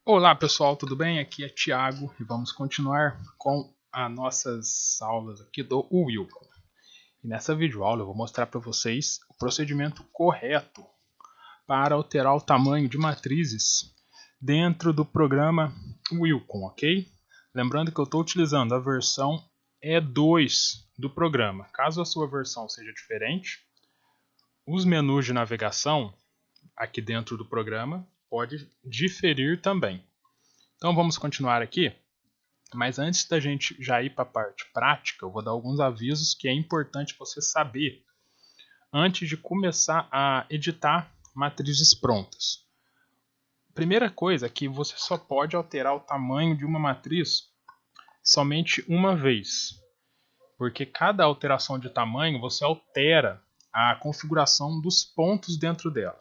Olá pessoal, tudo bem? Aqui é Thiago e vamos continuar com as nossas aulas aqui do Wilcom. E nessa videoaula eu vou mostrar para vocês o procedimento correto para alterar o tamanho de matrizes dentro do programa Wilcom, ok? Lembrando que eu estou utilizando a versão E2 do programa. Caso a sua versão seja diferente, os menus de navegação aqui dentro do programa podem diferir também. Então vamos continuar aqui, mas antes da gente já ir para a parte prática, eu vou dar alguns avisos que é importante você saber antes de começar a editar matrizes prontas. Primeira coisa é que você só pode alterar o tamanho de uma matriz somente uma vez, porque cada alteração de tamanho você altera a configuração dos pontos dentro dela.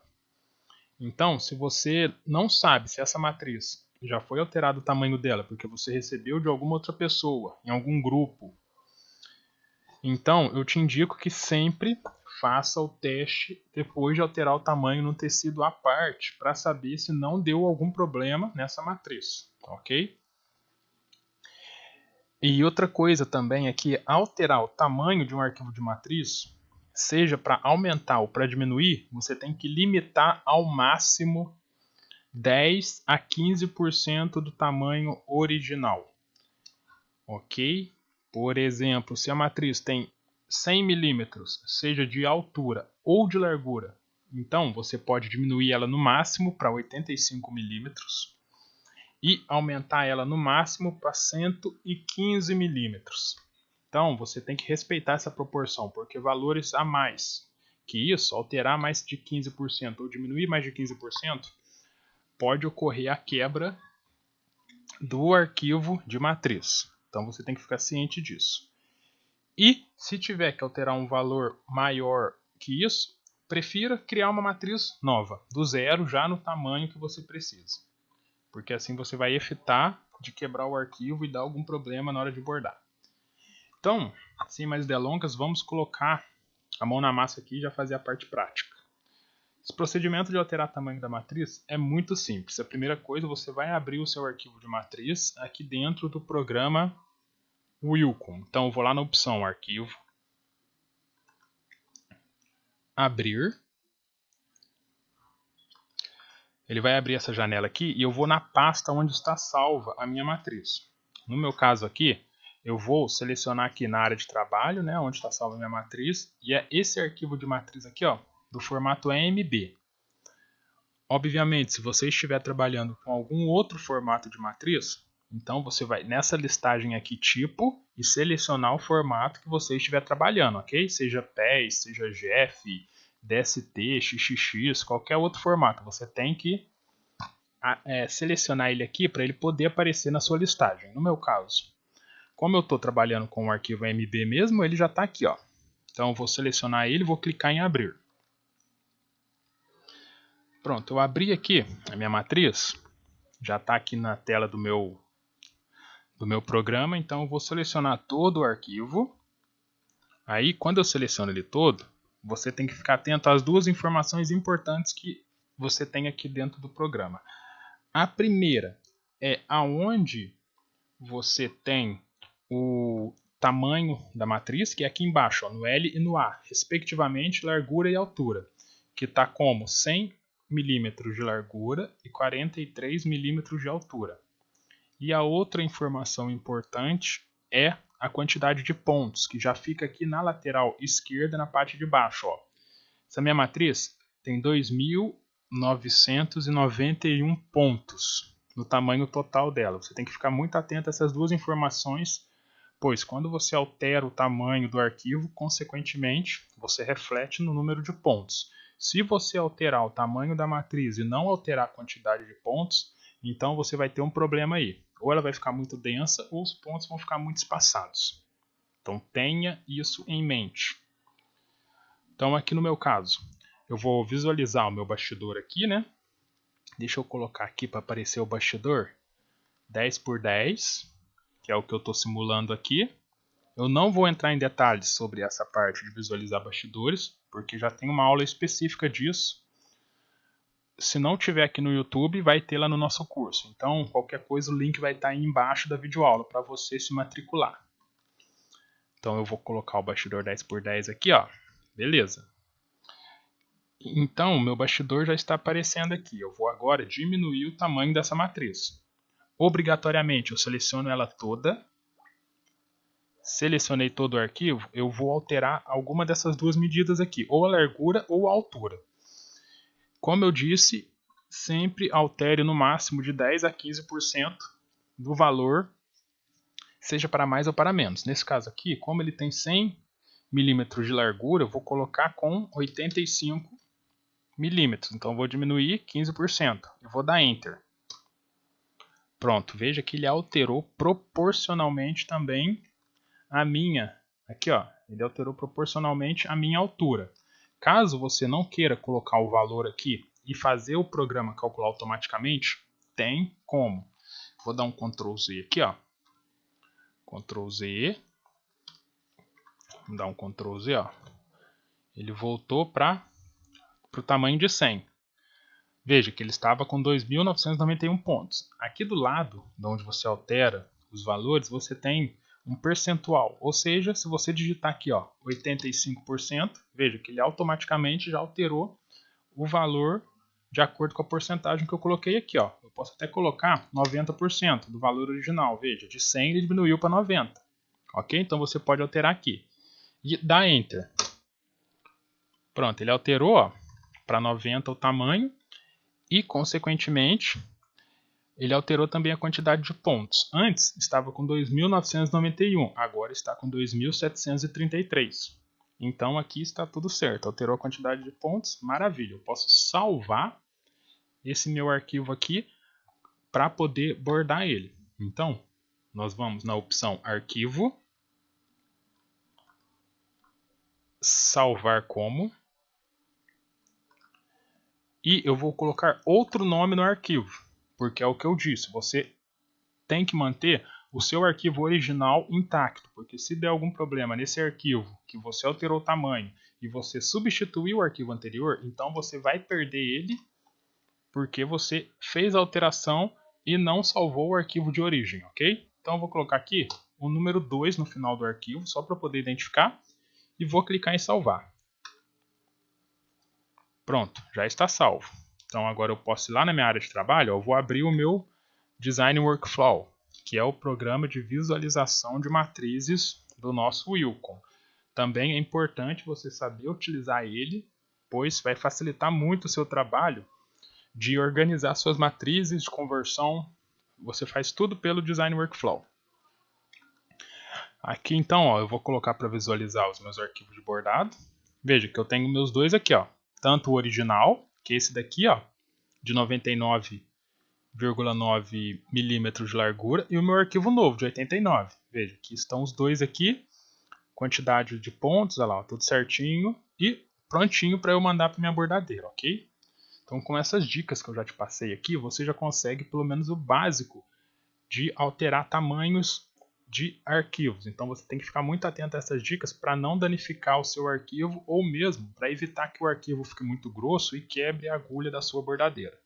Então, se você não sabe se essa matriz já foi alterado o tamanho dela porque você recebeu de alguma outra pessoa, em algum grupo, então eu te indico que sempre faça o teste depois de alterar o tamanho no tecido à parte para saber se não deu algum problema nessa matriz, ok? E outra coisa também é que alterar o tamanho de um arquivo de matriz, seja para aumentar ou para diminuir, você tem que limitar ao máximo 10 a 15% do tamanho original, ok? Por exemplo, se a matriz tem 100 milímetros, seja de altura ou de largura, então você pode diminuir ela no máximo para 85 milímetros e aumentar ela no máximo para 115 milímetros. Então você tem que respeitar essa proporção, porque valores a mais que isso, alterar mais de 15% ou diminuir mais de 15%, pode ocorrer a quebra do arquivo de matriz. Então você tem que ficar ciente disso. E se tiver que alterar um valor maior que isso, prefira criar uma matriz nova, do zero, já no tamanho que você precisa. Porque assim você vai evitar de quebrar o arquivo e dar algum problema na hora de bordar. Então, sem mais delongas, vamos colocar a mão na massa aqui e já fazer a parte prática. Esse procedimento de alterar o tamanho da matriz é muito simples. A primeira coisa, você vai abrir o seu arquivo de matriz aqui dentro do programa Wilcom. Então eu vou lá na opção Arquivo, Abrir. Ele vai abrir essa janela aqui e eu vou na pasta onde está salva a minha matriz. No meu caso aqui, eu vou selecionar aqui na área de trabalho, né, onde está salva a minha matriz, e é esse arquivo de matriz aqui, ó, do formato EMB. Obviamente, se você estiver trabalhando com algum outro formato de matriz, então você vai nessa listagem aqui tipo e selecionar o formato que você estiver trabalhando, ok? Seja PES, seja GF, DST, XXX, qualquer outro formato. Você tem que selecionar ele aqui para ele poder aparecer na sua listagem. No meu caso, como eu estou trabalhando com o arquivo MB mesmo, ele já está aqui, ó. Então eu vou selecionar ele e vou clicar em abrir. Pronto, eu abri aqui a minha matriz, já está aqui na tela do meu programa, então eu vou selecionar todo o arquivo. Aí, quando eu seleciono ele todo, você tem que ficar atento às duas informações importantes que você tem aqui dentro do programa. A primeira é aonde você tem o tamanho da matriz, que é aqui embaixo, ó, no L e no A, respectivamente, largura e altura, que está como 100 milímetros de largura e 43 milímetros de altura. E a outra informação importante é a quantidade de pontos, que já fica aqui na lateral esquerda, na parte de baixo. Ó. Essa minha matriz tem 2.991 pontos no tamanho total dela. Você tem que ficar muito atento a essas duas informações, pois quando você altera o tamanho do arquivo, consequentemente, você reflete no número de pontos. Se você alterar o tamanho da matriz e não alterar a quantidade de pontos, então você vai ter um problema aí. Ou ela vai ficar muito densa ou os pontos vão ficar muito espaçados. Então tenha isso em mente. Então aqui no meu caso, eu vou visualizar o meu bastidor aqui, né? Deixa eu colocar aqui para aparecer o bastidor 10 por 10, que é o que eu estou simulando aqui. Eu não vou entrar em detalhes sobre essa parte de visualizar bastidores, porque já tem uma aula específica disso. se não tiver aqui no YouTube, vai ter lá no nosso curso. Então, qualquer coisa, o link vai estar aí embaixo da videoaula para você se matricular. Então, eu vou colocar o bastidor 10x10 aqui, ó. Beleza. Então, o meu bastidor já está aparecendo aqui. Eu vou agora diminuir o tamanho dessa matriz. Obrigatoriamente, eu seleciono ela toda. Selecionei todo o arquivo, eu vou alterar alguma dessas duas medidas aqui, ou a largura ou a altura. Como eu disse, sempre altere no máximo de 10 a 15% do valor, seja para mais ou para menos. Nesse caso aqui, como ele tem 100 milímetros de largura, eu vou colocar com 85 milímetros. Então eu vou diminuir 15% e vou dar Enter. Pronto, veja que ele alterou proporcionalmente também a minha, aqui ó, ele alterou proporcionalmente a minha altura. Caso você não queira colocar o valor aqui e fazer o programa calcular automaticamente, tem como. Vou dar um Ctrl Z aqui, ó. Ctrl Z. Vou dar um Ctrl Z, ó. Ele voltou para o tamanho de 100. Veja que ele estava com 2.991 pontos. Aqui do lado, de onde você altera os valores, você tem um percentual, ou seja, se você digitar aqui ó, 85%, veja que ele automaticamente já alterou o valor de acordo com a porcentagem que eu coloquei aqui. Ó. Eu posso até colocar 90% do valor original, veja, de 100 ele diminuiu para 90. Ok? Então você pode alterar aqui e dá Enter. Pronto, ele alterou para 90 o tamanho e, consequentemente, ele alterou também a quantidade de pontos. Antes estava com 2.991, agora está com 2.733. Então aqui está tudo certo, alterou a quantidade de pontos, maravilha. Eu posso salvar esse meu arquivo aqui para poder bordar ele. Então, nós vamos na opção Arquivo, Salvar como, e eu vou colocar outro nome no arquivo, porque é o que eu disse, você tem que manter o seu arquivo original intacto, porque se der algum problema nesse arquivo, que você alterou o tamanho e você substituiu o arquivo anterior, então você vai perder ele porque você fez a alteração e não salvou o arquivo de origem, ok? Então eu vou colocar aqui o número 2 no final do arquivo, só para poder identificar, e vou clicar em salvar. Pronto, já está salvo. Então agora eu posso ir lá na minha área de trabalho, eu vou abrir o meu Design Workflow, que é o programa de visualização de matrizes do nosso Wilcon. Também é importante você saber utilizar ele, pois vai facilitar muito o seu trabalho de organizar suas matrizes de conversão. Você faz tudo pelo Design Workflow. Aqui então, ó, eu vou colocar para visualizar os meus arquivos de bordado. Veja que eu tenho meus dois aqui, ó, tanto o original, que é esse daqui, ó, de 99,9 milímetros de largura, e o meu arquivo novo de 89. Veja que estão os dois aqui, quantidade de pontos, olha lá, tudo certinho e prontinho para eu mandar para minha bordadeira, ok? Então, com essas dicas que eu já te passei aqui, você já consegue pelo menos o básico de alterar tamanhos de arquivos. Então, você tem que ficar muito atento a essas dicas para não danificar o seu arquivo ou mesmo para evitar que o arquivo fique muito grosso e quebre a agulha da sua bordadeira.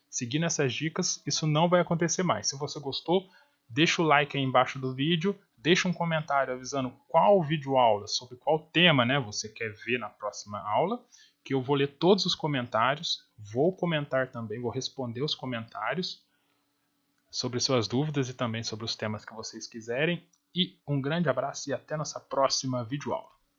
Seguindo essas dicas, isso não vai acontecer mais. Se você gostou, deixa o like aí embaixo do vídeo, deixa um comentário avisando qual videoaula, sobre qual tema, né, você quer ver na próxima aula, que eu vou ler todos os comentários, vou comentar também, vou responder os comentários sobre suas dúvidas e também sobre os temas que vocês quiserem. E um grande abraço e até nossa próxima videoaula.